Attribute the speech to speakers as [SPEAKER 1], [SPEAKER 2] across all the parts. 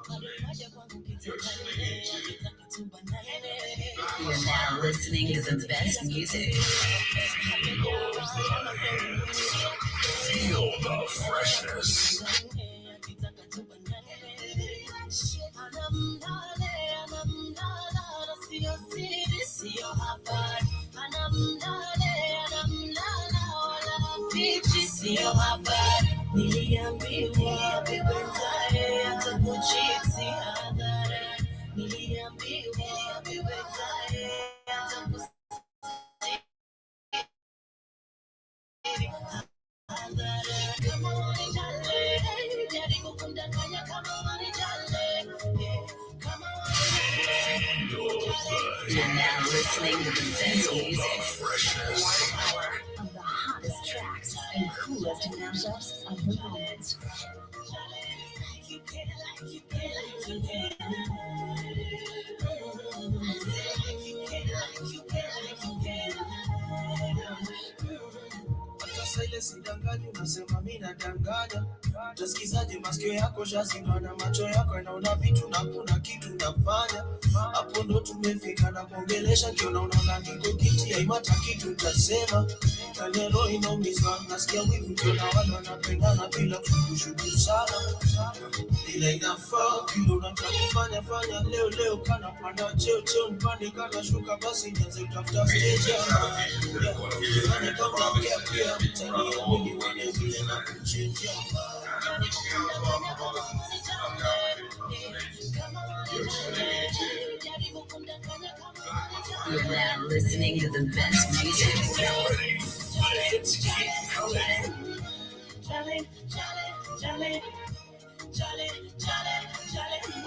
[SPEAKER 1] You're now listening to the best music. Feel the freshness. Sio habari niliambiwa vipenzae hata kuchiti hadharani niliambiwa vipenzae hata kusiri hadharani kama wanijale jaribu kundanganya kama wanijale kama wanijale. You're now listening to the best music. One hour of the hottest tracks and coolest mashups of the moment. Sasa ile sidanganyi, unasema mimi nadanganya. Utasikizaje masikio yako shazima na macho yako yanaona vitu na kuna kitu nafanya. Hapo ndo tumefika na kuongelesha kiona unaona niko kiti ya imata kitu utasema. Kanero inaumizwa nasikia wivu kiona wale wanapendana bila kushughuli sana. Ile inafaa kile unataka fanya leo kana panda cheo mpande kana shuka basi nianze kutafuta stage ya fanya kama pia mtania mimi wane vile na kuchenja. You're now listening to the best music.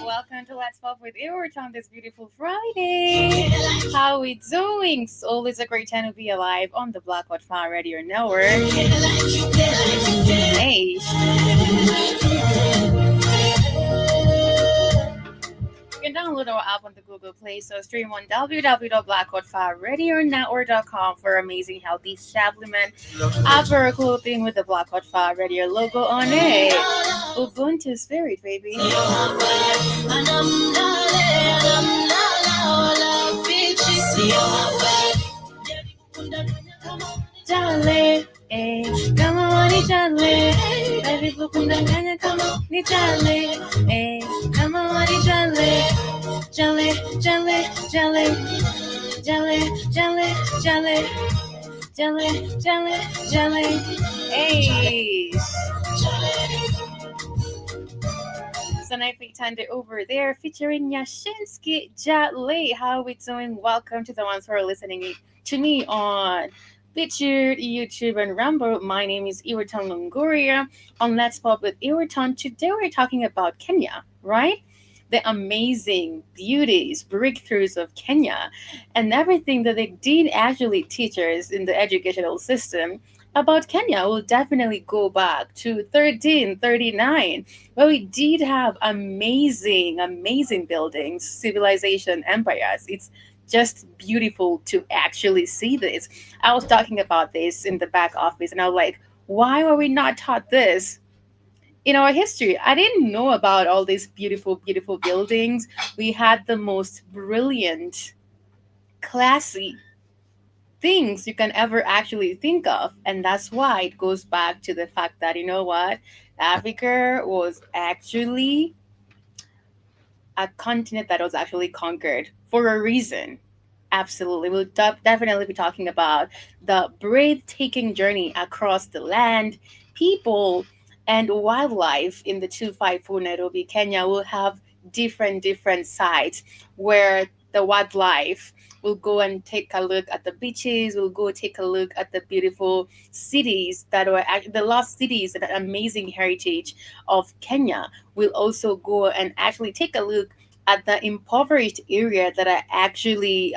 [SPEAKER 2] Welcome to Let's Pop with Iwart on this beautiful Friday. How we doing? It's always a great time to be alive on the Blackout Fan Radio Network. Hey. You can download our app on the Google Play Store, stream on www.blackoutfanradionetwork.com for amazing healthy supplement. Upper clothing with the Blackout Fan Radio logo on it. Ubuntu spirit, baby. Jale, kama wani jale, baby kukundanganya kama ni jale, kama wani jale, jale, jale, jale, jale, jale, jale, jale, jale, jale, hey. Sanaipei Tande over there featuring Yashinsky Jale. How we doing? Welcome to the ones who are listening to me on BitChute, YouTube, and Rumble. My name is Iwerton Longoria on Let's Pop with Iwerton. Today we're talking about Kenya, right? The amazing beauties, breakthroughs of Kenya, and everything that they did actually teach us in the educational system about Kenya. We'll definitely go back to 1339, where we did have amazing, amazing buildings, civilization, empires. It's just beautiful to actually see this. I was talking about this in the back office, and I was like, why were we not taught this in our history? I didn't know about all these beautiful, beautiful buildings. We had the most brilliant, classy things you can ever actually think of. And that's why it goes back to the fact that, you know what? Africa was actually a continent that was actually conquered for a reason. Absolutely. We'll definitely be talking about the breathtaking journey across the land, people, and wildlife in the 254 Nairobi, Kenya. Will have different sites where the wildlife will go and take a look at the beaches. We'll go take a look at the beautiful cities that were the lost cities and amazing heritage of Kenya. We'll also go and actually take a look at the impoverished area that are actually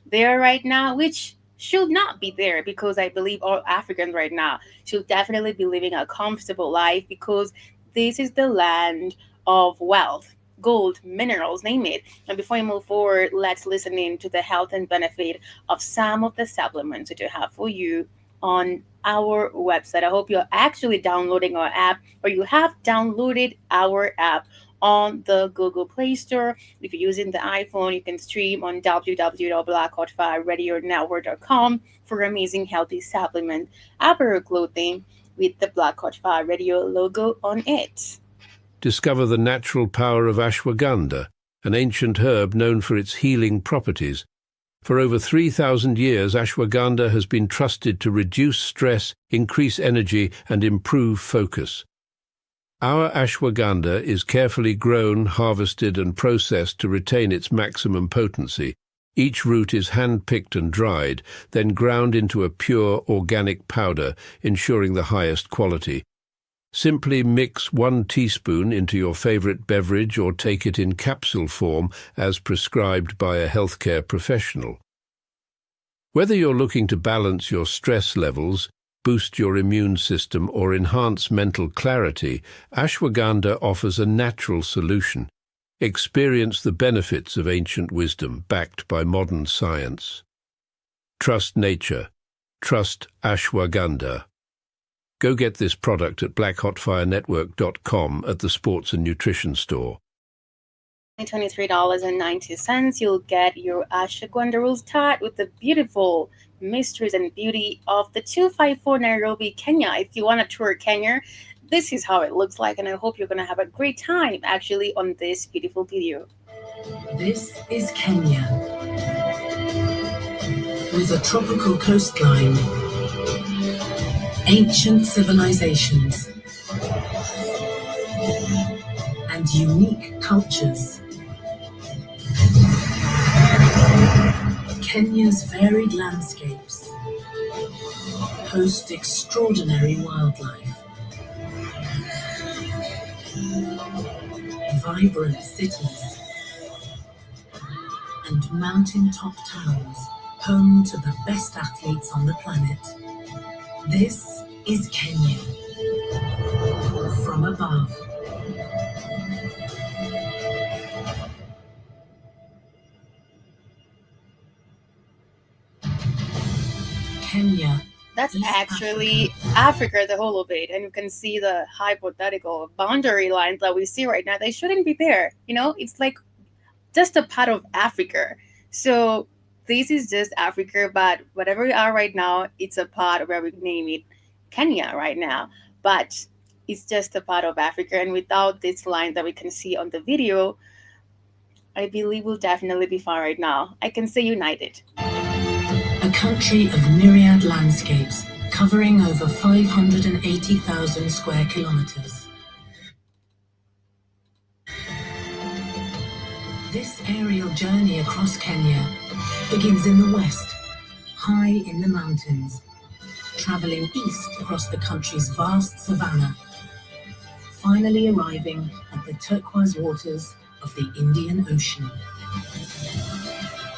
[SPEAKER 2] there right now, which should not be there, because I believe all Africans right now should definitely be living a comfortable life, because this is the land of wealth, gold, minerals, name it. And before we move forward, let's listen in to the health and benefit of some of the supplements that we have for you on our website. I hope you're actually downloading our app, or you have downloaded our app on the Google Play Store. If you're using the iPhone, you can stream on www.blackhotfirenetwork.com for amazing healthy supplement apparel clothing with the Black Hot Fire Radio logo on it.
[SPEAKER 3] Discover the natural power of ashwagandha, an ancient herb known for its healing properties. For over 3,000 years, ashwagandha has been trusted to reduce stress, increase energy, and improve focus. Our ashwagandha is carefully grown, harvested, and processed to retain its maximum potency. Each root is hand-picked and dried, then ground into a pure, organic powder, ensuring the highest quality. Simply mix 1 teaspoon into your favorite beverage or take it in capsule form as prescribed by a healthcare professional. Whether you're looking to balance your stress levels, boost your immune system, or enhance mental clarity, ashwagandha offers a natural solution. Experience the benefits of ancient wisdom backed by modern science. Trust nature. Trust ashwagandha. Go get this product at blackhotfirenetwork.com at the Sports and Nutrition Store.
[SPEAKER 2] $23.90, you'll get your ashwagandha rules tart with the beautiful mysteries and beauty of the 254 Nairobi, Kenya. If you want to tour Kenya, this is how it looks like, and I hope you're going to have a great time actually on this beautiful video.
[SPEAKER 4] This is Kenya, with a tropical coastline, ancient civilizations, and unique cultures. Kenya's varied landscapes host extraordinary wildlife, vibrant cities, and mountain-top towns home to the best athletes on the planet. This is Kenya from above. Kenya.
[SPEAKER 2] That's actually Africa, the whole of it. And you can see the hypothetical boundary lines that we see right now. They shouldn't be there. You know, it's like just a part of Africa. So this is just Africa, but whatever we are right now, it's a part of where we name it Kenya right now. But it's just a part of Africa. And without this line that we can see on the video, I believe we'll definitely be fine right now. I can say united.
[SPEAKER 4] A country of myriad landscapes covering over 580,000 square kilometers. This aerial journey across Kenya begins in the west, high in the mountains, traveling east across the country's vast savanna, finally arriving at the turquoise waters of the Indian Ocean.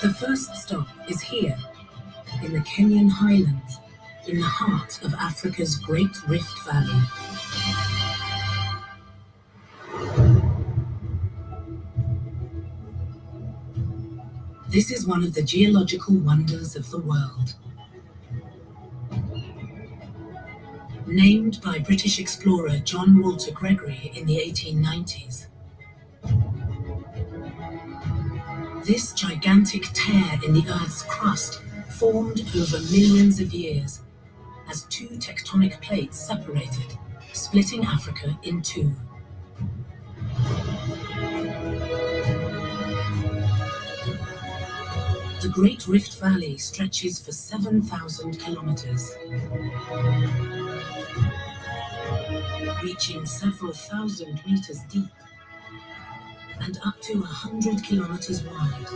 [SPEAKER 4] The first stop is here, in the Kenyan highlands, in the heart of Africa's Great Rift Valley. This is one of the geological wonders of the world. Named by British explorer John Walter Gregory in the 1890s. This gigantic tear in the Earth's crust formed over millions of years as 2 tectonic plates separated, splitting Africa in 2. The Great Rift Valley stretches for 7,000 kilometers, reaching several thousand meters deep and up to 100 kilometers wide.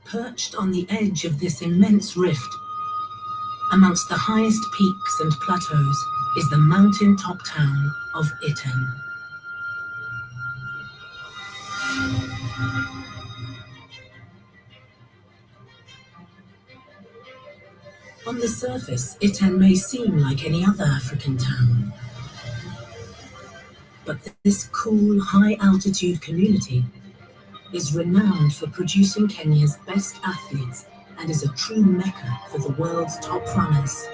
[SPEAKER 4] Perched on the edge of this immense rift, amongst the highest peaks and plateaus, is the mountain-top town of Iten. On the surface, Iten may seem like any other African town. But this cool, high-altitude community is renowned for producing Kenya's best athletes and is a true mecca for the world's top runners.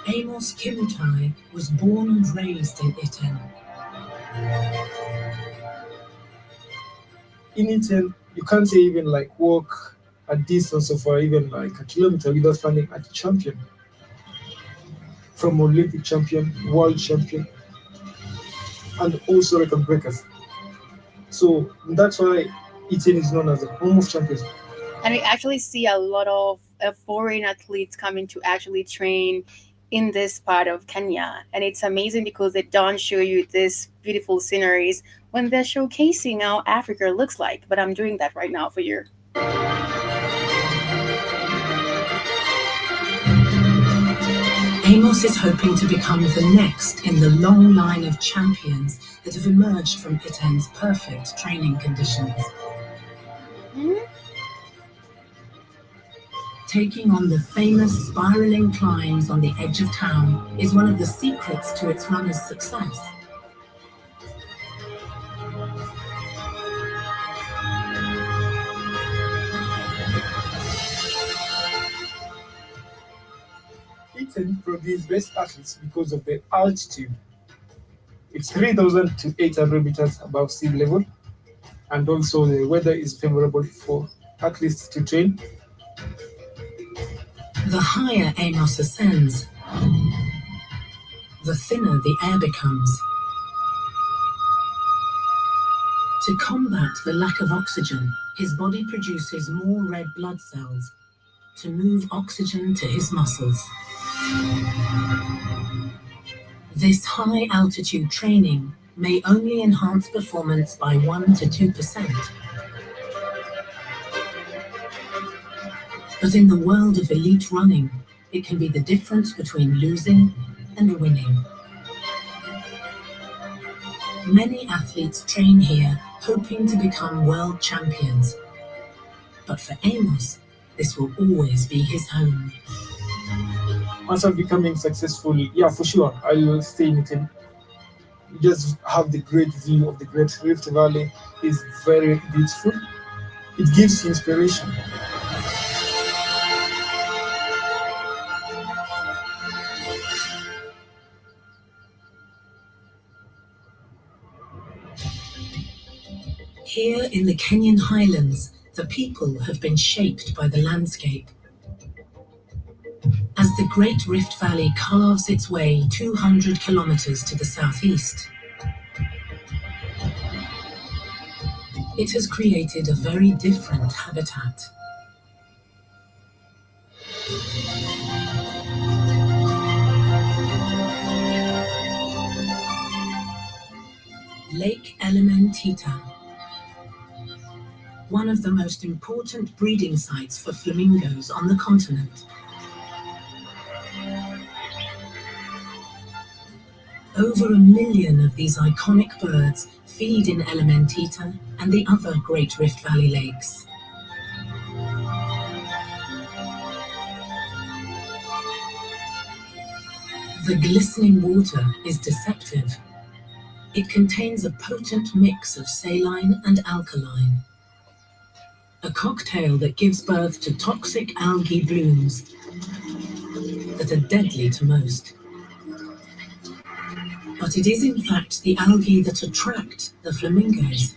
[SPEAKER 4] Amos Kimutai was born and raised in Iten.
[SPEAKER 5] In Iten, you can't say even like walk a distance of even like a kilometer without finding a champion. From Olympic champion, world champion, and also record breakers. So that's why Iten is known as the home of champions.
[SPEAKER 2] And we actually see a lot of foreign athletes coming to actually train in this part of Kenya. And it's amazing because they don't show you these beautiful sceneries when they're showcasing how Africa looks like. But I'm doing that right now for you.
[SPEAKER 4] Amos is hoping to become the next in the long line of champions that have emerged from Iten's perfect training conditions. Taking on the famous spiraling climbs on the edge of town is one of the secrets to its runners' success.
[SPEAKER 5] Iten produces best athletes because of the altitude. It's 3,000 to 800 meters above sea level, and also the weather is favorable for athletes to train.
[SPEAKER 4] The higher Amos ascends, the thinner the air becomes. To combat the lack of oxygen, his body produces more red blood cells to move oxygen to his muscles. This high altitude training may only enhance performance by 1 to 2%. But in the world of elite running, it can be the difference between losing and winning. Many athletes train here hoping to become world champions. But for Amos, this will always be his home.
[SPEAKER 5] Once I'm becoming successful, yeah, for sure, I will stay in Iten. Just have the great view of the Great Rift Valley. Is very beautiful. It gives you inspiration.
[SPEAKER 4] Here in the Kenyan highlands, the people have been shaped by the landscape. As the Great Rift Valley carves its way 200 kilometers to the southeast, it has created a very different habitat. Lake Elementita, one of the most important breeding sites for flamingos on the continent. Over 1 million of these iconic birds feed in Elementita and the other Great Rift Valley lakes. The glistening water is deceptive. It contains a potent mix of saline and alkaline, a cocktail that gives birth to toxic algae blooms that are deadly to most. But it is in fact the algae that attract the flamingos.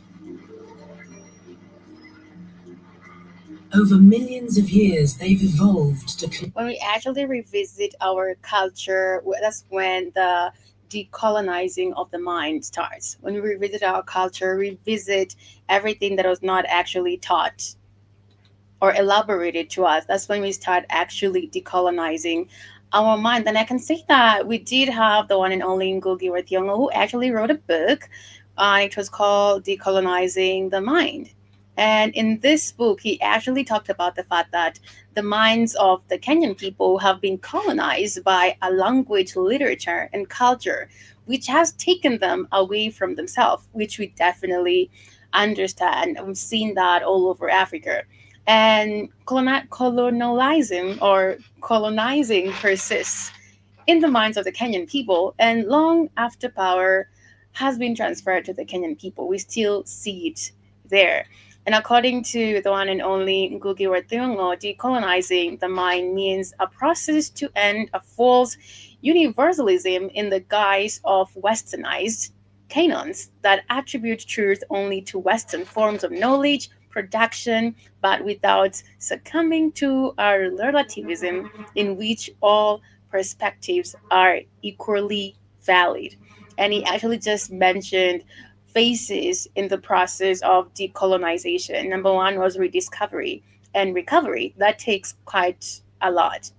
[SPEAKER 4] Over millions of years, they've evolved to...
[SPEAKER 2] When we actually revisit our culture, that's when the decolonizing of the mind starts. When we revisit our culture, revisit everything that was not actually taught or elaborated to us. That's when we start actually decolonizing our mind. And I can say that we did have the one and only Ngugi wa Thiong'o, who actually wrote a book. It was called Decolonizing the Mind. And in this book, he actually talked about the fact that the minds of the Kenyan people have been colonized by a language, literature, and culture, which has taken them away from themselves, which we definitely understand. We've seen that all over Africa. And colonizing persists in the minds of the Kenyan people. And long after power has been transferred to the Kenyan people. We still see it there. And according to the one and only Ngugi wa Thiong'o, decolonizing the mind means a process to end a false universalism in the guise of westernized canons that attribute truth only to Western forms of knowledge, production, but without succumbing to our relativism in which all perspectives are equally valid. And he actually just mentioned phases in the process of decolonization. Number one was rediscovery and recovery. That takes quite a lot,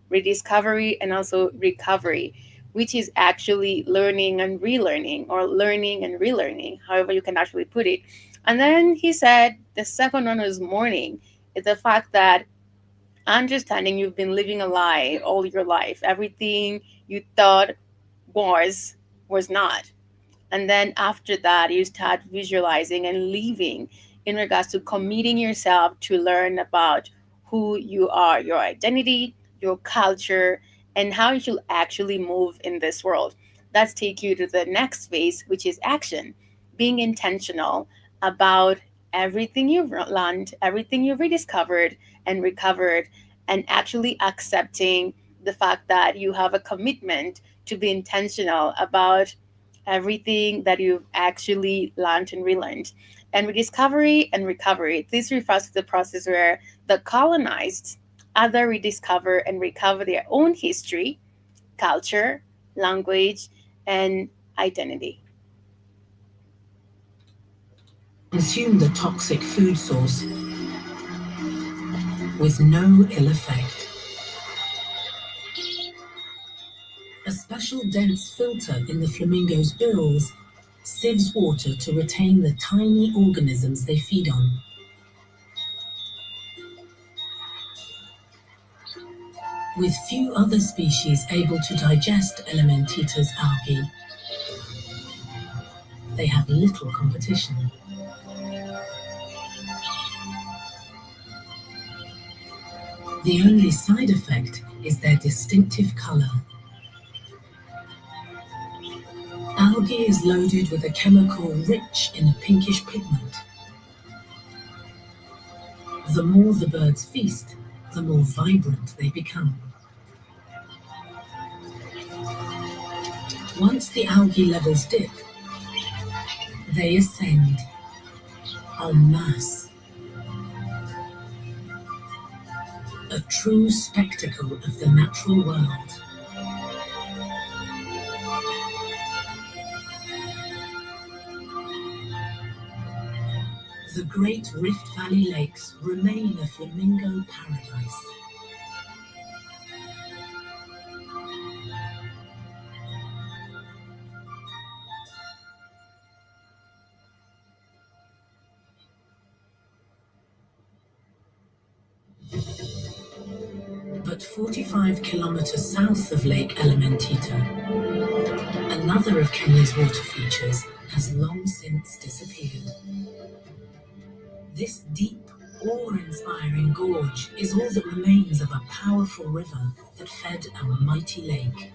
[SPEAKER 2] rediscovery and also recovery, which is actually learning and relearning, or learning and relearning, however you can actually put it. And then he said the second one was mourning. It's the fact that understanding you've been living a lie all your life. Everything you thought was not. And then after that, you start visualizing and living in regards to committing yourself to learn about who you are, your identity, your culture, and how you should actually move in this world. That's take you to the next phase, which is action, being intentional about everything you've learned, everything you've rediscovered and recovered, and actually accepting the fact that you have a commitment to be intentional about everything that you've actually learned and relearned. And rediscovery and recovery, this refers to the process where the colonized either rediscover and recover their own history, culture, language, and identity.
[SPEAKER 4] Consume the toxic food source with no ill effect. A special dense filter in the flamingo's bills sieves water to retain the tiny organisms they feed on. With few other species able to digest Elementatus algae, they have little competition. The only side effect is their distinctive color. Algae is loaded with a chemical rich in a pinkish pigment. The more the birds feast, the more vibrant they become. Once the algae levels dip, they ascend en masse. A true spectacle of the natural world. The Great Rift Valley lakes remain a flamingo paradise. But 45 kilometers south of Lake Elementaita, another of Kenya's water features has long since disappeared. This deep, awe-inspiring gorge is all that remains of a powerful river that fed a mighty lake.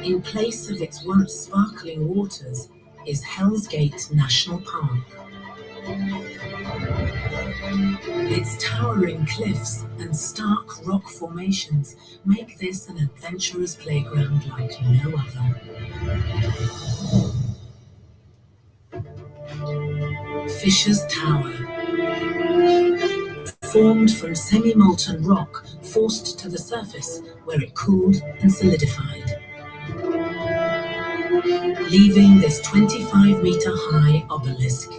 [SPEAKER 4] In place of its once sparkling waters is Hell's Gate National Park. Its towering cliffs and stark rock formations make this an adventurous playground like no other. Fisher's Tower, formed from semi-molten rock forced to the surface where it cooled and solidified, leaving this 25-meter-high obelisk.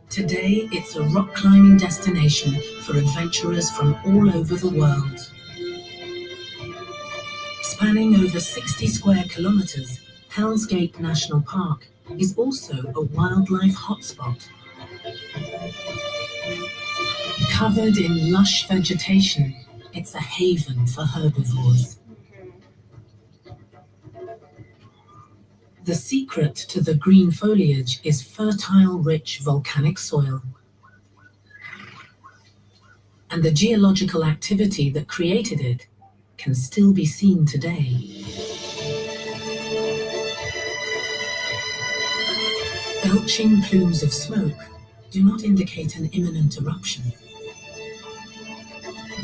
[SPEAKER 4] Today, it's a rock climbing destination for adventurers from all over the world. Spanning over 60 square kilometers, Hell's Gate National Park is also a wildlife hotspot. Covered in lush vegetation, it's a haven for herbivores. The secret to the green foliage is fertile, rich volcanic soil. And the geological activity that created it can still be seen today. Belching plumes of smoke do not indicate an imminent eruption,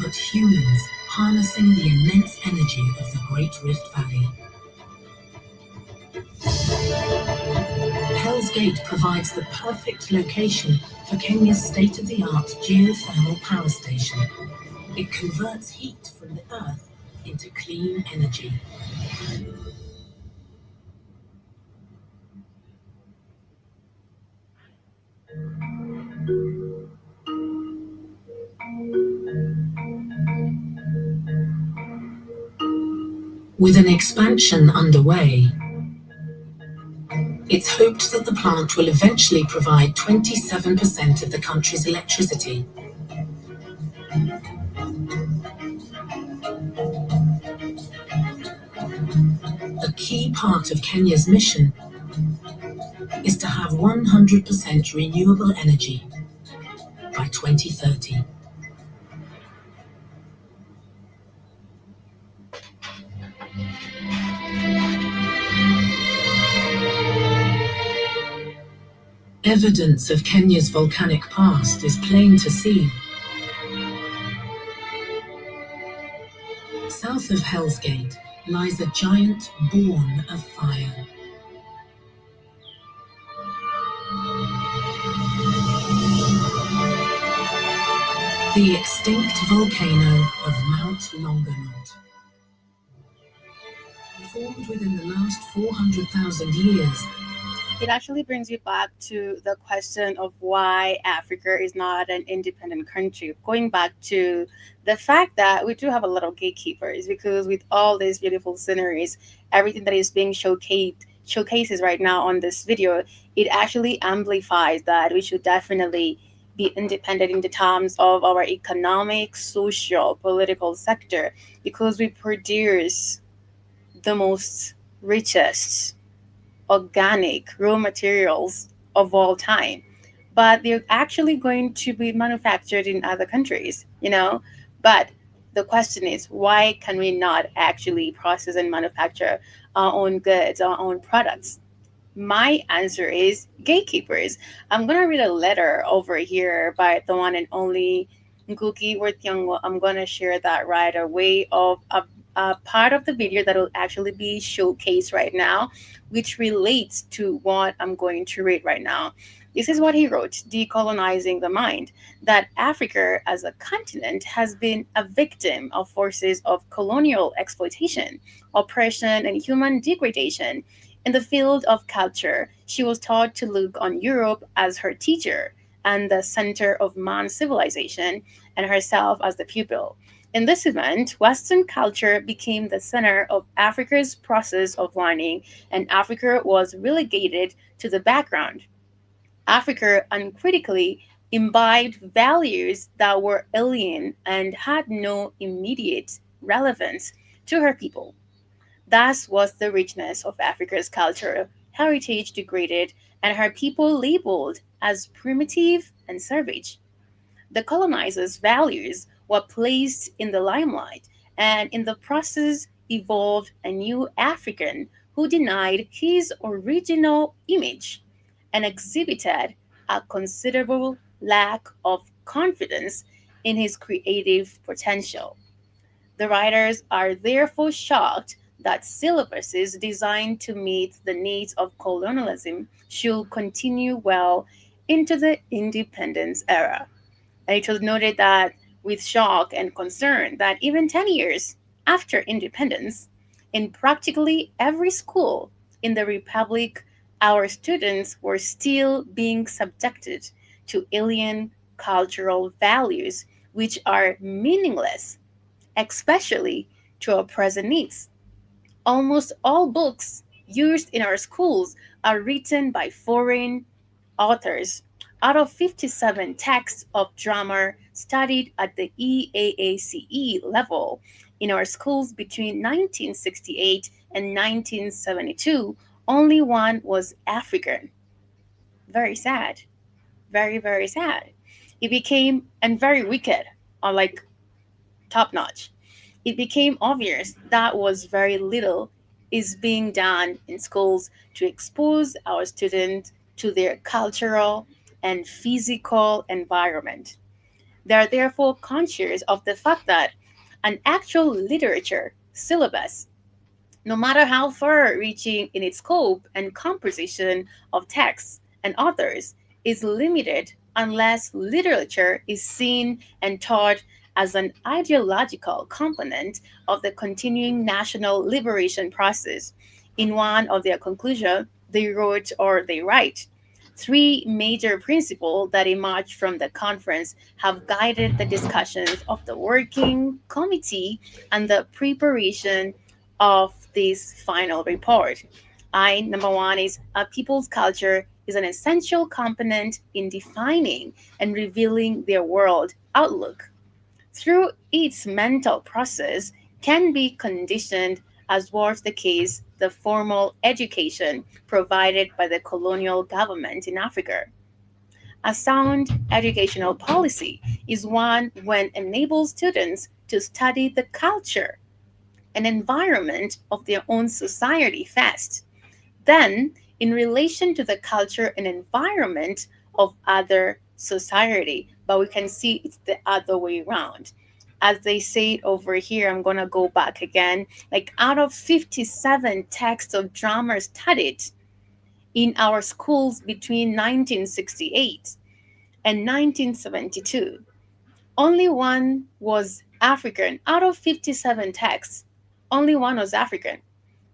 [SPEAKER 4] but humans harnessing the immense energy of the Great Rift Valley. Hell's Gate provides the perfect location for Kenya's state-of-the-art geothermal power station. It converts heat from the earth into clean energy. With an expansion underway, it's hoped that the plant will eventually provide 27% of the country's electricity. A key part of Kenya's mission is to have 100% renewable energy by 2030. Evidence of Kenya's volcanic past is plain to see. South of Hell's Gate lies a giant bourne of fire. The extinct volcano of Mount Longonot. Formed within the last 400,000 years,
[SPEAKER 2] It actually brings you back to the question of why Africa is not an independent country. Going back to the fact that we do have a lot of gatekeepers, because with all these beautiful sceneries, everything that is being showcases right now on this video, it actually amplifies that we should definitely be independent in the terms of our economic, social, political sector, because we produce the most richest organic raw materials of all time, but they're actually going to be manufactured in other countries, But the question is, why can we not actually process and manufacture our own goods, our own products? My answer is gatekeepers. I'm going to read a letter over here by the one and only Ngugi Wa Thiong'o. I'm going to share that right away of a part of the video that will actually be showcased right now, which relates to what I'm going to read right now. This is what he wrote, Decolonizing the Mind, that Africa as a continent has been a victim of forces of colonial exploitation, oppression, and human degradation. In the field of culture, she was taught to look on Europe as her teacher and the center of man's civilization, and herself as the pupil. In this event, Western culture became the center of Africa's process of learning, and Africa was relegated to the background. Africa uncritically imbibed values that were alien and had no immediate relevance to her people. Thus was the richness of Africa's cultural heritage degraded, and her people labeled as primitive and savage. The colonizers' values were placed in the limelight, and in the process evolved a new African who denied his original image and exhibited a considerable lack of confidence in his creative potential. The writers are therefore shocked that syllabuses designed to meet the needs of colonialism should continue well into the independence era. And it was noted that with shock and concern that even 10 years after independence, in practically every school in the Republic, our students were still being subjected to alien cultural values which are meaningless, especially to our present needs. Almost all books used in our schools are written by foreign authors. Out of 57 texts of drama studied at the EAACE level in our schools between 1968 and 1972, only one was African. Very sad. Very, very sad. It became, and very wicked, like top notch. It became obvious that was very little is being done in schools to expose our students to their cultural and physical environment. They are therefore conscious of the fact that an actual literature syllabus, no matter how far reaching in its scope and composition of texts and authors, is limited unless literature is seen and taught as an ideological component of the continuing national liberation process. In one of their conclusions, they wrote or they write, three major principles that emerged from the conference have guided the discussions of the working committee and the preparation of this final report. Number one is a people's culture is an essential component in defining and revealing their world outlook. Through its mental process, can be conditioned, as was the case, the formal education provided by the colonial government in Africa. A sound educational policy is one when enables students to study the culture and environment of their own society first. Then, in relation to the culture and environment of other society, but we can see it's the other way around. As they say it over here, I'm going to go back again. Like out of 57 texts of drama studied in our schools between 1968 and 1972, only one was African. Out of 57 texts, only one was African.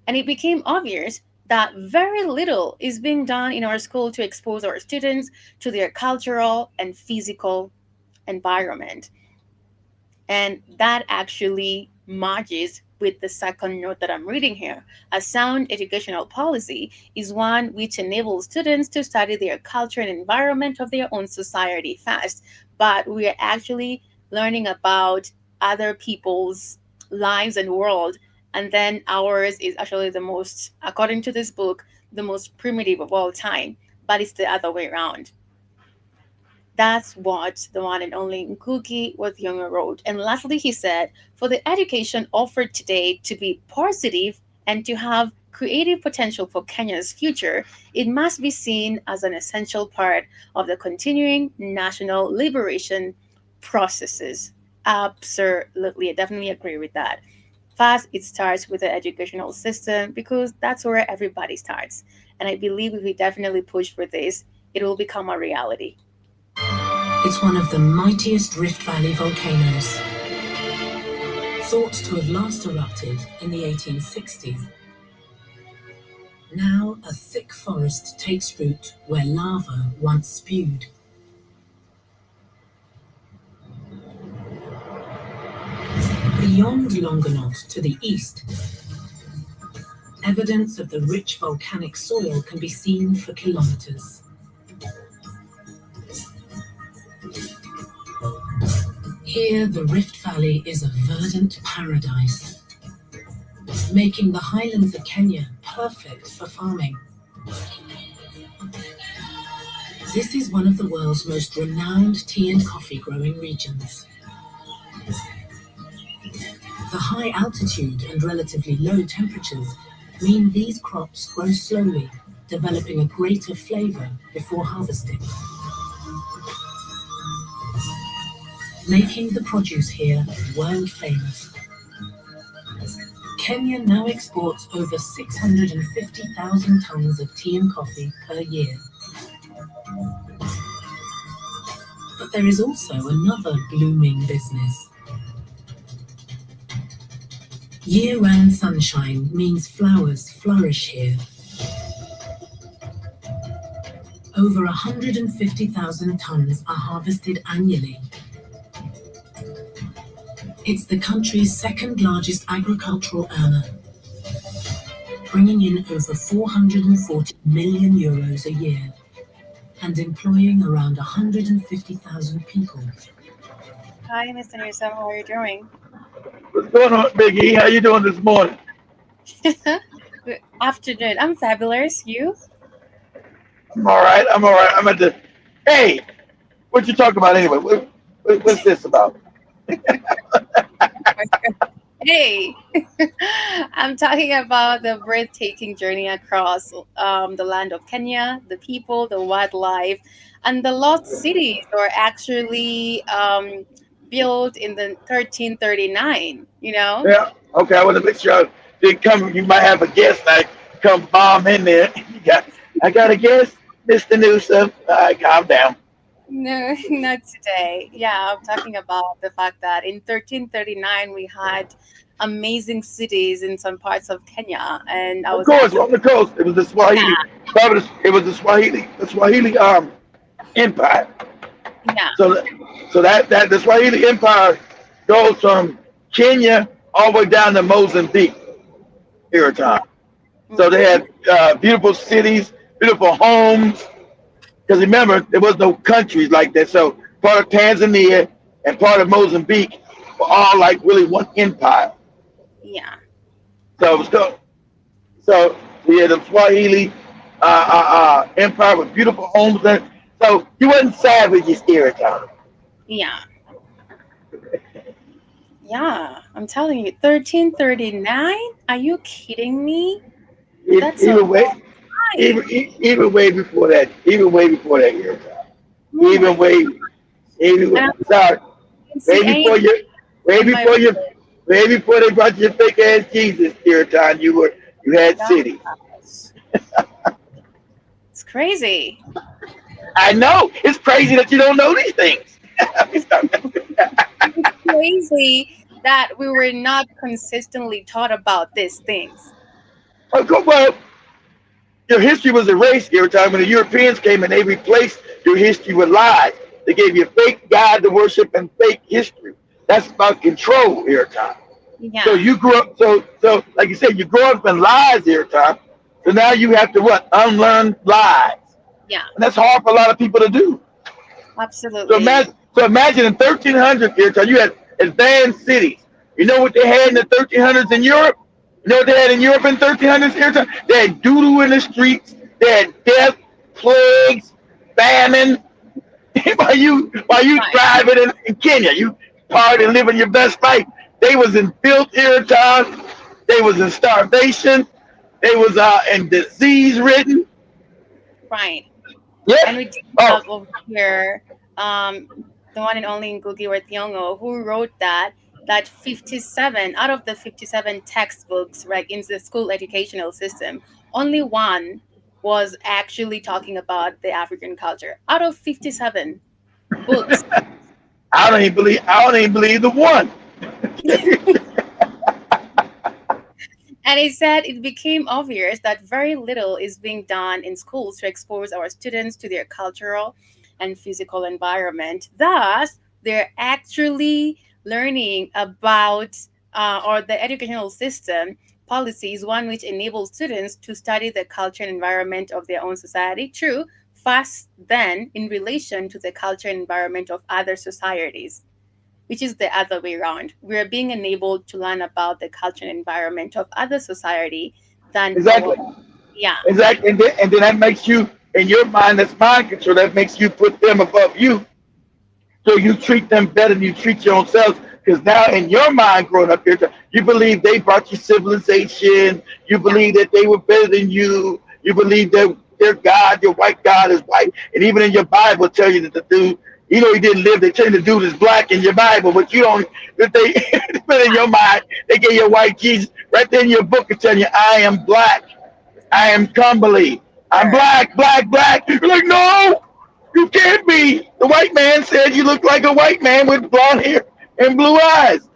[SPEAKER 2] And it became obvious that very little is being done in our school to expose our students to their cultural and physical environment. And that actually merges with the second note that I'm reading here. A sound educational policy is one which enables students to study their culture and environment of their own society first. But we are actually learning about other people's lives and world. And then ours is actually the most, according to this book, the most primitive of all time. But it's the other way around. That's what the one and only Ngugi wa Thiong'o wrote. And lastly, he said, for the education offered today to be positive and to have creative potential for Kenya's future, it must be seen as an essential part of the continuing national liberation processes. Absolutely, I definitely agree with that. First, it starts with the educational system because that's where everybody starts. And I believe if we definitely push for this, it will become a reality.
[SPEAKER 4] It's one of the mightiest Rift Valley volcanoes. Thought to have last erupted in the 1860s. Now a thick forest takes root where lava once spewed. Beyond Longonot to the east, evidence of the rich volcanic soil can be seen for kilometers. Here, the Rift Valley is a verdant paradise, making the highlands of Kenya perfect for farming. This is one of the world's most renowned tea and coffee growing regions. The high altitude and relatively low temperatures mean these crops grow slowly, developing a greater flavor before harvesting. Making the produce here world famous. Kenya now exports over 650,000 tons of tea and coffee per year. But there is also another blooming business. Year-round sunshine means flowers flourish here. Over 150,000 tons are harvested annually. It's the country's second largest agricultural earner, bringing in over 440 million euros a year and employing around 150,000 people.
[SPEAKER 2] Hi, Mr. Newsom. How are you doing?
[SPEAKER 6] What's going on, Big E? How you doing this morning?
[SPEAKER 2] Good afternoon. I'm fabulous. You?
[SPEAKER 6] I'm all right. I'm at the... Hey, what you talking about anyway? What's this about?
[SPEAKER 2] Hey, I'm talking about the breathtaking journey across the land of Kenya, the people, the wildlife, and the lost cities were actually built in the 1339. You know?
[SPEAKER 6] Yeah. Okay, I want to make sure they come. You might have a guest like come bomb in there. I got a guest, Mr. Newsom. All right, calm down.
[SPEAKER 2] No, not today. Yeah, I'm talking about the fact that in 1339 we had amazing cities in some parts of Kenya, and I
[SPEAKER 6] Of
[SPEAKER 2] was
[SPEAKER 6] course,
[SPEAKER 2] actually
[SPEAKER 6] on the coast, it was the Swahili. It was the Swahili empire.
[SPEAKER 2] yeah.
[SPEAKER 6] So, so that the Swahili empire goes from Kenya all the way down to Mozambique era time. So they
[SPEAKER 2] Mm-hmm.
[SPEAKER 6] had beautiful cities, beautiful homes. Because remember, there was no countries like that. So part of Tanzania and part of Mozambique were all like really one empire.
[SPEAKER 2] Yeah.
[SPEAKER 6] So it was so we had the Swahili empire with beautiful homes. And so you wasn't savages era time.
[SPEAKER 2] Yeah. Yeah. I'm telling you, 1339? Are you kidding me? That's a
[SPEAKER 6] Even way,
[SPEAKER 2] long time.
[SPEAKER 6] even way before that, even way before that era time.
[SPEAKER 2] Oh
[SPEAKER 6] Even
[SPEAKER 2] my God.
[SPEAKER 6] way, even
[SPEAKER 2] And I
[SPEAKER 6] sorry,
[SPEAKER 2] can
[SPEAKER 6] way
[SPEAKER 2] see
[SPEAKER 6] before
[SPEAKER 2] angels
[SPEAKER 6] you, way
[SPEAKER 2] in my
[SPEAKER 6] before you, way before they brought your fake ass Jesus era time. You had cities.
[SPEAKER 2] gosh. It's crazy.
[SPEAKER 6] I know it's crazy that you don't know these things.
[SPEAKER 2] It's crazy that we were not consistently taught about these things.
[SPEAKER 6] Well, your history was erased every time when the Europeans came and they replaced your history with lies. They gave you a fake God to worship and fake history. That's about control every time. So
[SPEAKER 2] Yeah.
[SPEAKER 6] you grew up, so like you said, you grew up in lies every time. So now you have to what? Unlearn lies,
[SPEAKER 2] Yeah.
[SPEAKER 6] and that's hard for a lot of people to do.
[SPEAKER 2] Absolutely.
[SPEAKER 6] So imagine in 1300 every time you had advanced cities. You know what they had in the 1300s in Europe? You know what they had in Europe in 1300s every time? They had doo-doo in the streets. They had death, plagues, famine. while you
[SPEAKER 2] Right.
[SPEAKER 6] thriving in Kenya, you partying, living your best life. They was in filth irritation. They was in starvation. They was in disease ridden.
[SPEAKER 2] Right. And
[SPEAKER 6] Yeah.
[SPEAKER 2] we do
[SPEAKER 6] Oh,
[SPEAKER 2] have over here um, the one and only Ngugi wa Thiong'o, who wrote that 57 out of the 57 textbooks, right, in the school educational system, only one was actually talking about the African culture. Out of 57 books.
[SPEAKER 6] I don't even believe the one.
[SPEAKER 2] And he said it became obvious that very little is being done in schools to expose our students to their cultural and physical environment. Thus, they're actually learning about or the educational system policy is one which enables students to study the culture and environment of their own society. True, first then in relation to the culture and environment of other societies, which is the other way around. We are being enabled to learn about the culture and environment of other society than our
[SPEAKER 6] Exactly.
[SPEAKER 2] yeah,
[SPEAKER 6] Exactly. And then that makes you, in your mind, that's mind control. That makes you put them above you. So you treat them better than you treat your own selves. Because now in your mind growing up here, you believe they brought you civilization. You
[SPEAKER 2] yeah,
[SPEAKER 6] believe that they were better than you. You believe that their God, your white God is white. And even in your Bible tell you that the dude, he didn't live, they tell you the dude is black in your Bible, but you don't, that they, but in your mind, they gave you a white Jesus. Right there in your book, it tell you, I am black. I am Cumberly. I'm
[SPEAKER 2] sure.
[SPEAKER 6] black, black, black. You're like, no, you can't be. The white man said you look like a white man with blonde hair and blue eyes.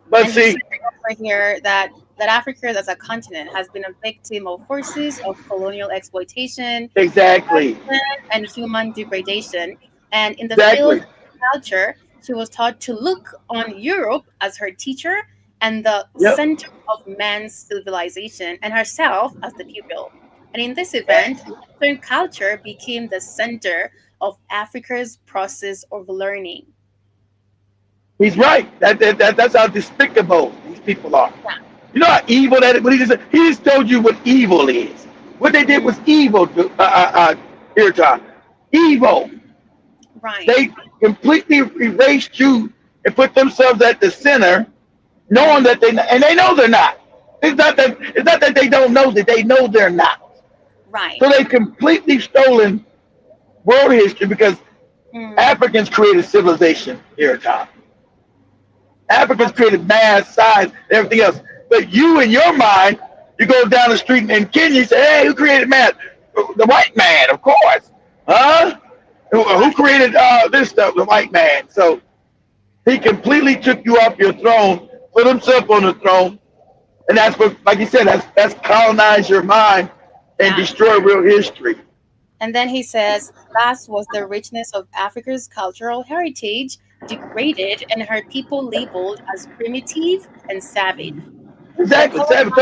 [SPEAKER 6] But
[SPEAKER 2] And he said
[SPEAKER 6] see,
[SPEAKER 2] over here that Africa as a continent has been a victim of forces of colonial exploitation,
[SPEAKER 6] exactly,
[SPEAKER 2] and human degradation. And in the field
[SPEAKER 6] exactly.
[SPEAKER 2] of culture, she was taught to look on Europe as her teacher and the
[SPEAKER 6] Yep.
[SPEAKER 2] center of man's civilization, and herself as the pupil. And in this event, Western culture became the center of Africa's process of learning.
[SPEAKER 6] He's right. That's how despicable these people are. You know how evil that is? What he just told you what evil is. What they did
[SPEAKER 2] Mm,
[SPEAKER 6] was evil, here, Tom. Evil.
[SPEAKER 2] right.
[SPEAKER 6] They completely erased you and put themselves at the center. knowing that they know they're not. It's not that they don't know that they know they're not.
[SPEAKER 2] Right.
[SPEAKER 6] So they've completely stolen world history because
[SPEAKER 2] Mm,
[SPEAKER 6] Africans created civilization here at time. Africans created math, science, and everything else. But you, in your mind, you go down the street in Kenya, you say, "Hey, who created math? The white man, of course, huh? Who
[SPEAKER 2] right.
[SPEAKER 6] created this stuff? The white man." So he completely took you off your throne, put himself on the throne, and that's what, like you said, that's colonize your mind and
[SPEAKER 2] Yeah.
[SPEAKER 6] destroy real history.
[SPEAKER 2] And then he says, last was the richness of Africa's cultural heritage degraded and her people labeled as primitive and savage. The
[SPEAKER 6] Exactly, Savage.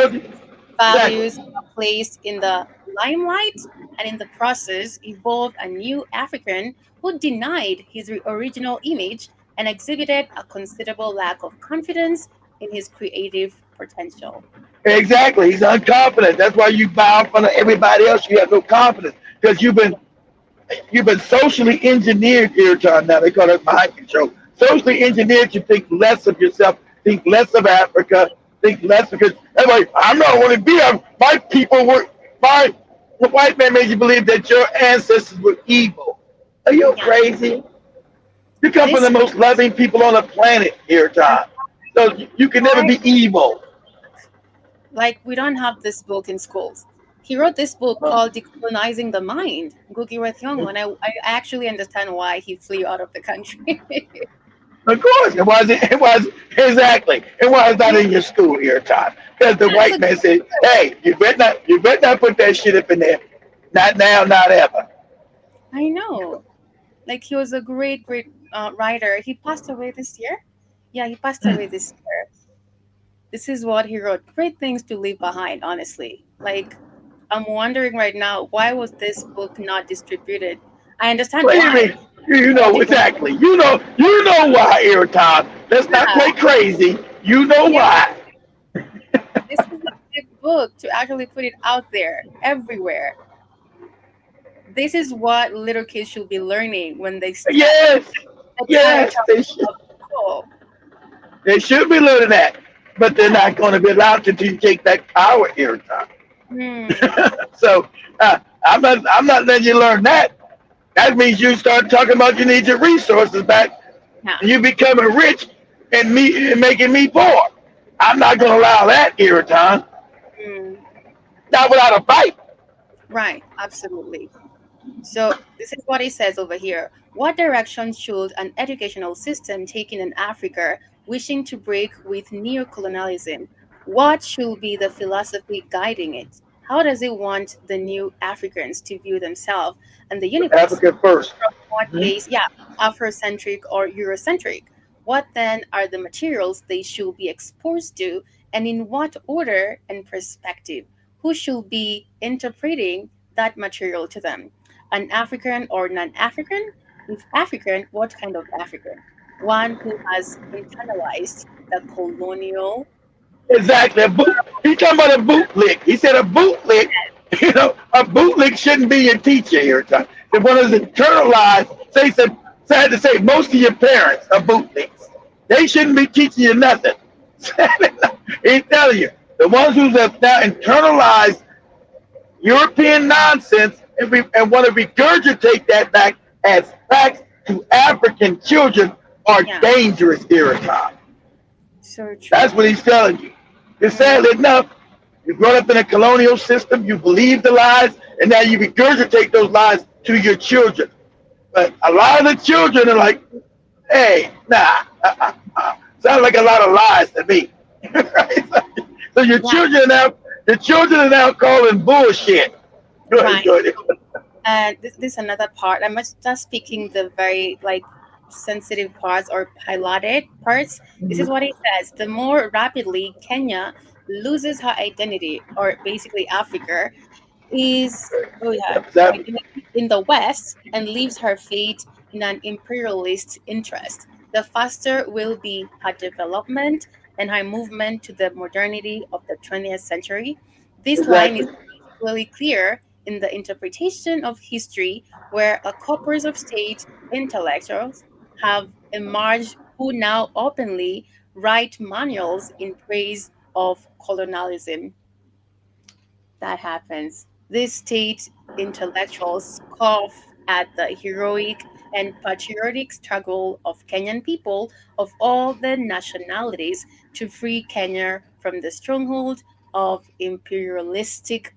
[SPEAKER 6] Exactly.
[SPEAKER 2] values are placed in the limelight and in the process evolved a new African who denied his original image and exhibited a considerable lack of confidence in his creative potential.
[SPEAKER 6] Exactly. He's unconfident. That's why you bow in front of everybody else. You have no confidence because you've been socially engineered here, John. Now they call it mind control. Socially engineered to think less of yourself, think less of Africa, think less because like, I'm not want to be a my people were my the white man made you believe that your ancestors were evil. Are you
[SPEAKER 2] Yeah.
[SPEAKER 6] crazy? You come from the
[SPEAKER 2] This
[SPEAKER 6] most loving people on the planet here,
[SPEAKER 2] and
[SPEAKER 6] John. So you can never
[SPEAKER 2] why
[SPEAKER 6] be evil.
[SPEAKER 2] like we don't have this book in schools. He wrote this book called Decolonizing the Mind, Ngugi wa Thiong'o, and I actually understand why he flew out of the country.
[SPEAKER 6] Of course, it was exactly. It was not in your school here, Todd. Because the
[SPEAKER 2] That's
[SPEAKER 6] white
[SPEAKER 2] a
[SPEAKER 6] man
[SPEAKER 2] good
[SPEAKER 6] said, "Hey, you better not put that shit up in there. Not now, not ever."
[SPEAKER 2] I know. Like he was a great writer. He passed away this year. Yeah, he passed away this year. This is what he wrote. Great things to leave behind, honestly. Like I'm wondering right now, why was this book not distributed? I understand
[SPEAKER 6] What do you
[SPEAKER 2] why.
[SPEAKER 6] mean? You know
[SPEAKER 2] Decolonize.
[SPEAKER 6] exactly. You know why, here, Todd. Let's not
[SPEAKER 2] Yeah,
[SPEAKER 6] play crazy. You know
[SPEAKER 2] yeah.
[SPEAKER 6] why.
[SPEAKER 2] This is a big book to actually put it out there everywhere. This is what little kids should be learning when they start
[SPEAKER 6] Yes,
[SPEAKER 2] the
[SPEAKER 6] yes,
[SPEAKER 2] character of school.
[SPEAKER 6] they should be learning that, but they're
[SPEAKER 2] Yeah.
[SPEAKER 6] not going to be allowed to take that power, here, Todd.
[SPEAKER 2] Hmm.
[SPEAKER 6] So I'm not letting you learn that. That means you start talking about you need your resources back,
[SPEAKER 2] Yeah.
[SPEAKER 6] and you becoming rich and making me poor. I'm not going to allow that, Iraton.
[SPEAKER 2] Hmm.
[SPEAKER 6] Not without a fight.
[SPEAKER 2] Right. Absolutely. So this is what it says over here. What direction should an educational system take in Africa wishing to break with neocolonialism? What should be the philosophy guiding it? How does it want the new Africans to view themselves and the universe?
[SPEAKER 6] Africa first.
[SPEAKER 2] From what
[SPEAKER 6] Mhm.
[SPEAKER 2] base, yeah, Afrocentric or Eurocentric? What then are the materials they should be exposed to, and in what order and perspective? Who should be interpreting that material to them? An African or non African? If African, what kind of African? One who has internalized the colonial
[SPEAKER 6] Exactly. He talking about a bootlick. He said a bootlick. A bootlick shouldn't be your teacher, Iraton. The one who's internalized. Sad to say, most of your parents are bootlicks. They shouldn't be teaching you nothing. He's telling you. The ones who have now internalized European nonsense and want to regurgitate that back as facts to African children are
[SPEAKER 2] yeah,
[SPEAKER 6] dangerous, Iraton.
[SPEAKER 2] so true.
[SPEAKER 6] That's what he's telling you. Because
[SPEAKER 2] Mm,
[SPEAKER 6] sadly enough, you grow up in a colonial system, you believe the lies, and now you regurgitate those lies to your children. But a lot of the children are like, "Hey, nah, sounds like a lot of lies to me." Right? So
[SPEAKER 2] yeah,
[SPEAKER 6] the children are now calling bullshit. Go ahead,
[SPEAKER 2] right.
[SPEAKER 6] go ahead.
[SPEAKER 2] And this is another part. I'm just picking the very like sensitive parts or highlighted parts. This is what it says. The more rapidly Kenya loses her identity, or basically Africa, is oh yeah,
[SPEAKER 6] Exactly.
[SPEAKER 2] identity in the West and leaves her fate in an imperialist interest, the faster will be her development and her movement to the modernity of the 20th century. This line is
[SPEAKER 6] Exactly.
[SPEAKER 2] particularly clear in the interpretation of history, where a corpus of state intellectuals have emerged who now openly write manuals in praise of colonialism. That happens. These state intellectuals scoff at the heroic and patriotic struggle of Kenyan people of all the nationalities to free Kenya from the stronghold of imperialistic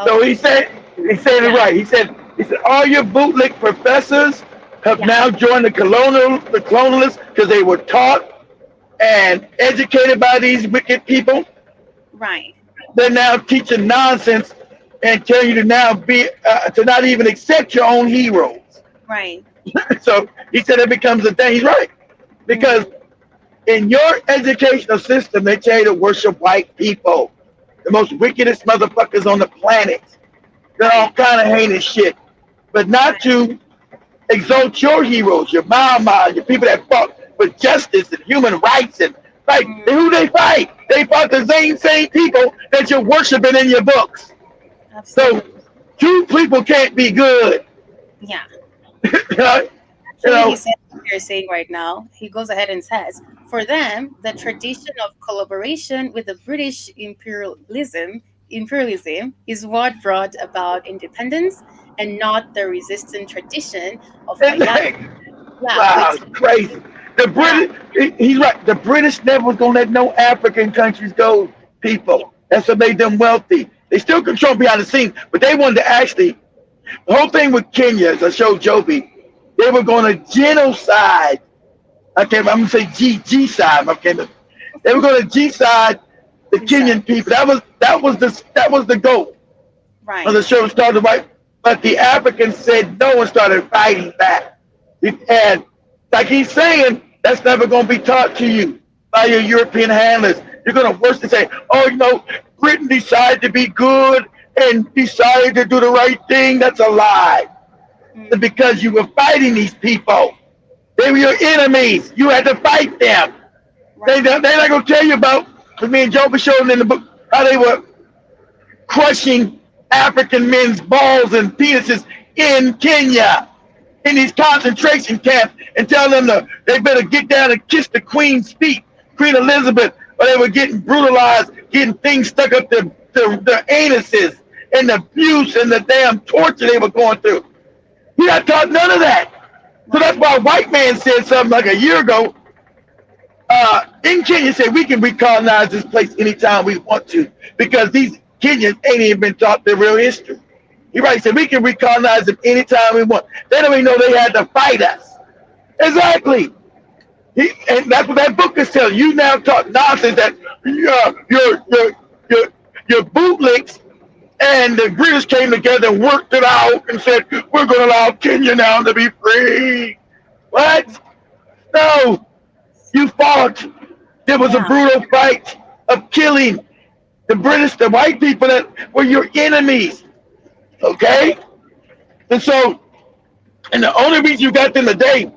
[SPEAKER 6] So
[SPEAKER 2] capitalism.
[SPEAKER 6] he said it
[SPEAKER 2] Yeah,
[SPEAKER 6] right. He said all your bootleg professors have
[SPEAKER 2] yeah,
[SPEAKER 6] now joined the colonialists because they were taught and educated by these wicked people.
[SPEAKER 2] right,
[SPEAKER 6] They're now teaching nonsense and telling you to now be to not even accept your own heroes.
[SPEAKER 2] right.
[SPEAKER 6] So he said it becomes a thing. He's right because
[SPEAKER 2] Mm,
[SPEAKER 6] in your educational system, they tell you to worship white people, the most wickedest motherfuckers on the planet. They're all
[SPEAKER 2] right,
[SPEAKER 6] kind of heinous shit, but not
[SPEAKER 2] right.
[SPEAKER 6] to exalt your heroes, your mama, your people that fought for justice and human rights and like
[SPEAKER 2] Mm,
[SPEAKER 6] who they fight. They fought the same people that you're worshiping in your books. So
[SPEAKER 2] absolutely.
[SPEAKER 6] two people can't be good.
[SPEAKER 2] Yeah.
[SPEAKER 6] you know, you
[SPEAKER 2] Actually, he
[SPEAKER 6] know,
[SPEAKER 2] said what you're saying right now. He goes ahead and says, for them, the tradition of collaboration with the British imperialism is what brought about independence and not the resistant tradition of
[SPEAKER 6] and
[SPEAKER 2] Mayat. Yeah,
[SPEAKER 6] wow,
[SPEAKER 2] which
[SPEAKER 6] it's crazy. The
[SPEAKER 2] yeah,
[SPEAKER 6] British, he's right. The British never was gonna let no African countries go.
[SPEAKER 2] yeah,
[SPEAKER 6] People, that's what made them wealthy. They still control behind the scenes, but they wanted to actually. The whole thing with Kenya, as I showed Joby, they were going to genocide. I'm gonna say G side. Okay, they were going to G side the
[SPEAKER 2] he said,
[SPEAKER 6] Kenyan people. That was the goal of
[SPEAKER 2] right,
[SPEAKER 6] the show started right. But the Africans said no and started fighting back. And like he's saying, that's never going to be taught to you by your European handlers. You're going to worse and say, oh, Britain decided to be good and decided to do the right thing. That's a lie.
[SPEAKER 2] mm,
[SPEAKER 6] Because you were fighting these people. They were your enemies. You had to fight them. They're
[SPEAKER 2] right,
[SPEAKER 6] not going to tell you about, because me and Joe were showing in the book, how they were crushing African men's balls and penises in Kenya, in these concentration camps, and telling them they better get down and kiss the Queen's feet, Queen Elizabeth, or they were getting brutalized, getting things stuck up their anuses, and the abuse and the damn torture they were going through. He not taught none of that. So that's
[SPEAKER 2] right,
[SPEAKER 6] why a white man said something like a year ago in Kenya, said we can recolonize this place anytime we want to because these Kenyans ain't even been taught their real history. He right said we can recolonize them anytime we want. They don't even know they had to fight us. Exactly. And that's what that book is telling you. Now talk nonsense that your bootlicks and the British came together and worked it out and said we're going to allow Kenya now to be free. What? No, you fought. There was a
[SPEAKER 2] yeah,
[SPEAKER 6] brutal fight of killing the British, the white people that were your enemies. Okay? And so, and the only reason you got them today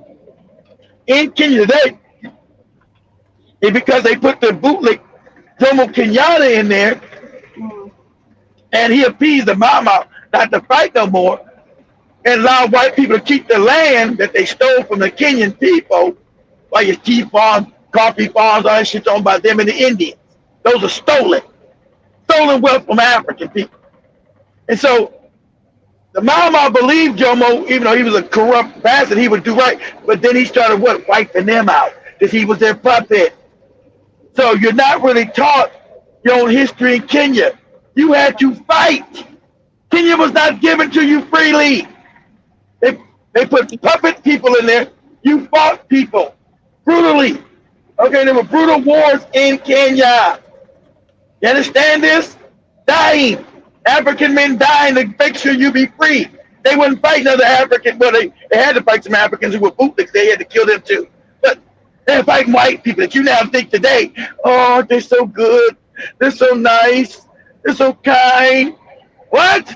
[SPEAKER 6] in Kenya today is because they put the bootleg Jomo Kenyatta in there
[SPEAKER 2] mm,
[SPEAKER 6] and he appeased the mama not to fight no more and allowed white people to keep the land that they stole from the Kenyan people, like your tea farms, coffee farms, all that shit's owned by them and the Indians. Those are stolen wealth from African people. And so the Mama believed Jomo, even though he was a corrupt bastard, he would do right. But then he started wiping them out because he was their puppet. So you're not really taught your own history in Kenya. You had to fight. Kenya was not given to you freely. They, they put puppet people in there. You fought people brutally. Okay, there were brutal wars in Kenya. You understand this? Dying. African men dying to make sure you be free. They wouldn't fight another African. Well, they had to fight some Africans who were bootlegs. They had to kill them too. But they're fighting white people that you now think today, oh, they're so good. They're so nice. They're so kind. What?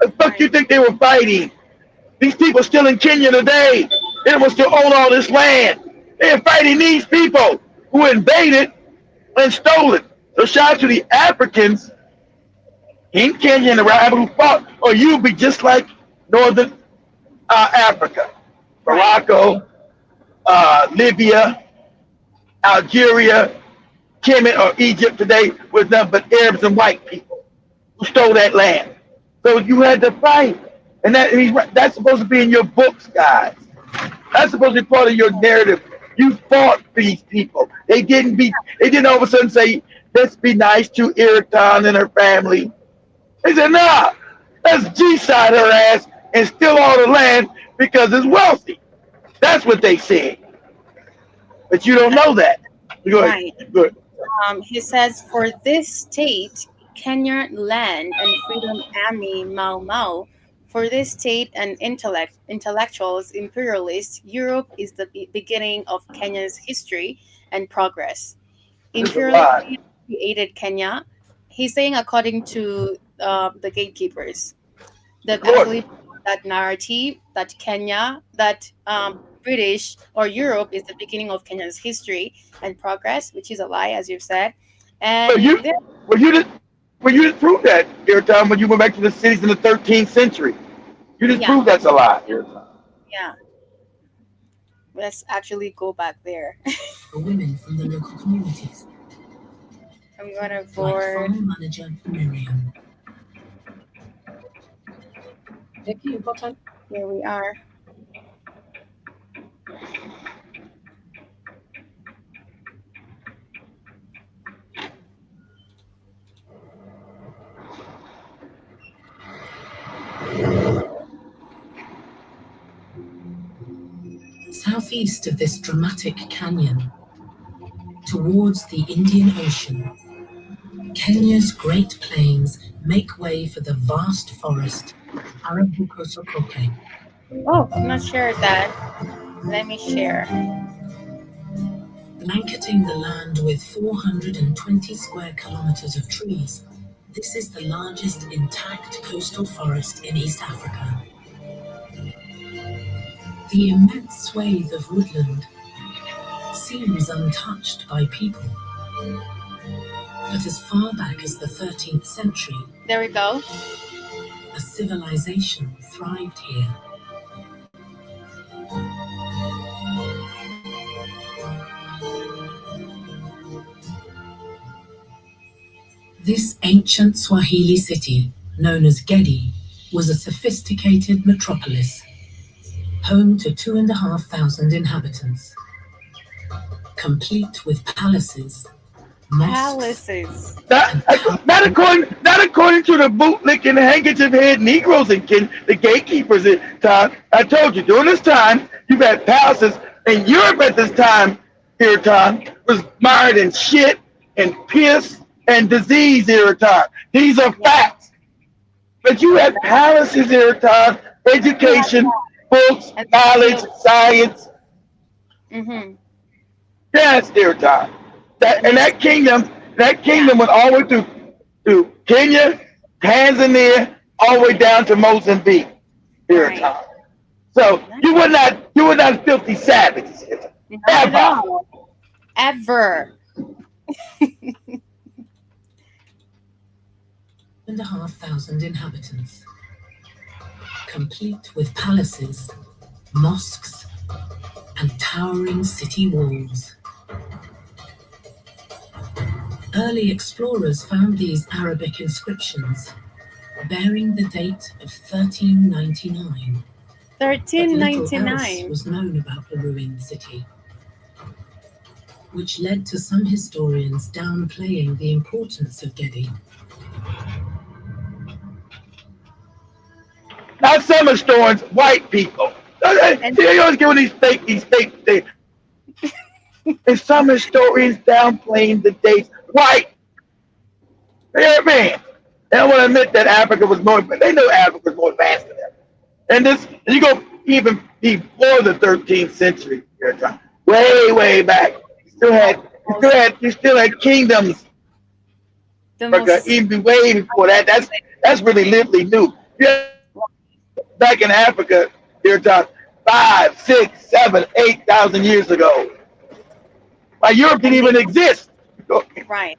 [SPEAKER 6] The fuck
[SPEAKER 2] right,
[SPEAKER 6] you think they were fighting? These people still in Kenya today. They will still own all this land. They're fighting these people who invaded and stole it. So shout out to the Africans in Kenya and the rival who fought, or you'll be just like Northern Africa,
[SPEAKER 2] right,
[SPEAKER 6] Morocco, Libya, Algeria, Yemen, or Egypt today was nothing but Arabs and white people who stole that land. So you had to fight, and that's supposed to be in your books, guys. That's supposed to be part of your narrative. You fought for these people. They didn't all of a sudden say, let's be nice to Iraton and her family. They said, nah, let's G-side her ass and steal all the land because it's wealthy. That's what they said. But you don't know that. Go ahead.
[SPEAKER 2] Right.
[SPEAKER 6] Go ahead.
[SPEAKER 2] He says, for this state, Kenya land and freedom army Mau Mau, for this state and intellectuals, imperialists, Europe is the beginning of Kenya's history and progress. Imperialism created Kenya. He's saying, according to the gatekeepers, that actually that narrative that Kenya, that British or Europe is the beginning of Kenya's history and progress, which is a lie, as you've said. And
[SPEAKER 6] you just proved that, Iraton, when you went back to the cities in the 13th century. You just proved that's a lie, Iraton.
[SPEAKER 2] Yeah. Let's actually go back there.
[SPEAKER 4] The women from the local communities.
[SPEAKER 2] I'm gonna
[SPEAKER 4] Like
[SPEAKER 2] for
[SPEAKER 4] farm manager Miriam.
[SPEAKER 7] Vicky, you got time?
[SPEAKER 2] here we are.
[SPEAKER 4] Southeast of this dramatic canyon, towards the Indian Ocean, Kenya's Great Plains make way for the vast forest Arabuko-Sokoke.
[SPEAKER 2] Oh, I'm not sure of that. Let me share.
[SPEAKER 4] Blanketing the land with 420 square kilometers of trees, this is the largest intact coastal forest in East Africa. The immense swathe of woodland seems untouched by people. But as far back as the 13th century,
[SPEAKER 2] There we go.
[SPEAKER 4] a civilization thrived here. This ancient Swahili city, known as Gedi, was a sophisticated metropolis, home to 2,500 inhabitants, complete with palaces, mosques,
[SPEAKER 2] Palaces.
[SPEAKER 6] Not according to the bootlicking, handkerchief head Negroes and the gatekeepers at time. I told you, during this time, you've had palaces, and Europe at this time, Iraton, was mired in shit and piss and disease, Iraton. These are facts. But you had palaces, Iraton, education, books, knowledge, science.
[SPEAKER 2] Mm-hmm.
[SPEAKER 6] That's Iraton. That kingdom went all the way through Kenya, Tanzania, all the way down to Mozambique. Iraton.
[SPEAKER 2] Right.
[SPEAKER 6] So you were not filthy savages. Ever.
[SPEAKER 2] Ever.
[SPEAKER 4] 2,500 inhabitants, complete with palaces, mosques, and towering city walls. Early explorers found these Arabic inscriptions bearing the date of 1399. But little else
[SPEAKER 2] 1399.
[SPEAKER 4] was known about the ruined city, which led to some historians downplaying the importance of Gedi.
[SPEAKER 6] Not some historians, white people. You always get these fake things. And some historians downplaying the dates. White. Yeah, man. They don't want to admit that Africa was more, but they know Africa was more advanced than them. And you go even before the 13th century, way back. You still had kingdoms. Even way before that. That's really literally new. Yeah. Back in Africa, they're talking 5, 6, 7, 8,000 years ago. Like Europe didn't even exist.
[SPEAKER 2] Right.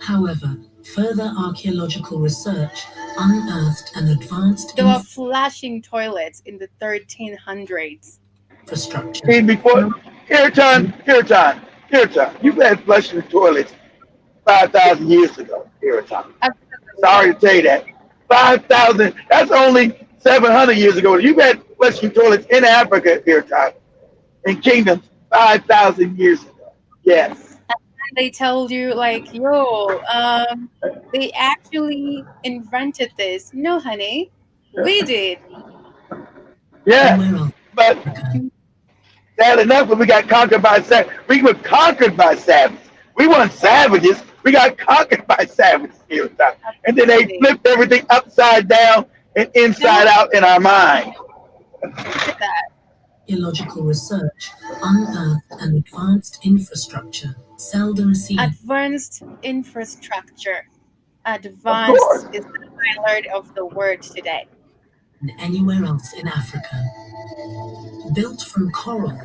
[SPEAKER 4] However, further archaeological research unearthed an advanced
[SPEAKER 2] There were flashing toilets in the 1300s.
[SPEAKER 4] infrastructure.
[SPEAKER 6] Kirtan. You've had flushing toilets 5,000 years ago, Kirtan. Sorry to tell you that. 5,000, that's only 700 years ago. You've had flushing toilets in Africa, Kirtan, in kingdoms 5,000 years ago. Yes.
[SPEAKER 2] They tell you like, yo, they actually invented this. No, honey, we did.
[SPEAKER 6] Yeah, but sad enough, when we got conquered by savages, we were conquered by savages. We weren't savages. We got conquered by savages here, and then they flipped everything upside down and inside out in our mind.
[SPEAKER 2] Look at that.
[SPEAKER 4] Illogical research unearthed an advanced infrastructure seldom seen.
[SPEAKER 2] Advanced infrastructure. Advanced is the highlight of the word today.
[SPEAKER 4] Anywhere else in Africa. Built from coral,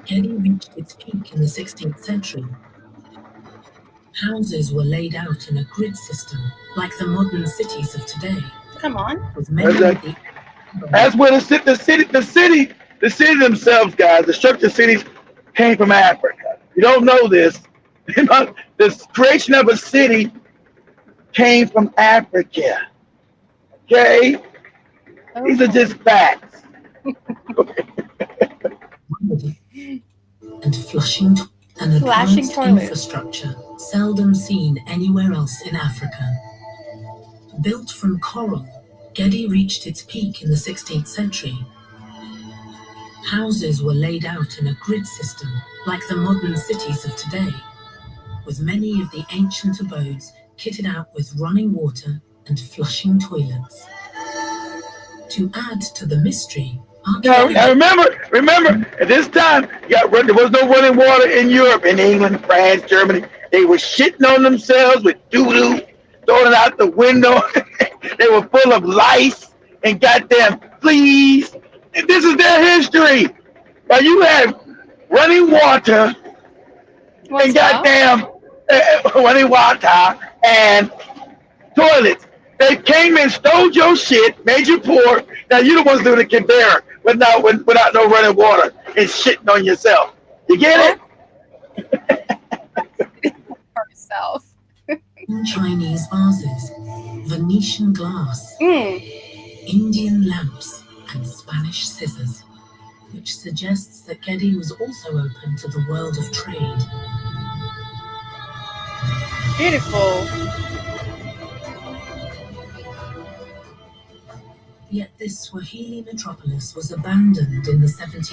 [SPEAKER 4] Gedi reached its peak in the 16th century. Houses were laid out in a grid system, like the modern cities of today.
[SPEAKER 2] Come on.
[SPEAKER 4] With many
[SPEAKER 6] That's where the city themselves, guys, the structured cities came from Africa. You don't know this. The creation of a city came from Africa. Okay? These are just facts.
[SPEAKER 4] And flushing an advanced infrastructure seldom seen anywhere else in Africa. Built from coral, Gedi reached its peak in the 16th century. Houses were laid out in a grid system, like the modern cities of today, with many of the ancient abodes kitted out with running water and flushing toilets. To add to the mystery,
[SPEAKER 6] now remember, at this time, there was no running water in Europe, in England, France, Germany. They were shitting on themselves with doo-doo, throwing it out the window. They were full of lice and goddamn fleas. This is their history. Now you have running water and goddamn running water and toilets. They came and stole your shit, made you poor. Now you the ones doing the conveyor without no running water and shitting on yourself. You get
[SPEAKER 2] it? Herself.
[SPEAKER 4] Chinese vases, Venetian glass, Indian lamps, and Spanish scissors, which suggests that Gedi was also open to the world of trade.
[SPEAKER 2] Beautiful.
[SPEAKER 4] Yet this Swahili metropolis was abandoned in the 17th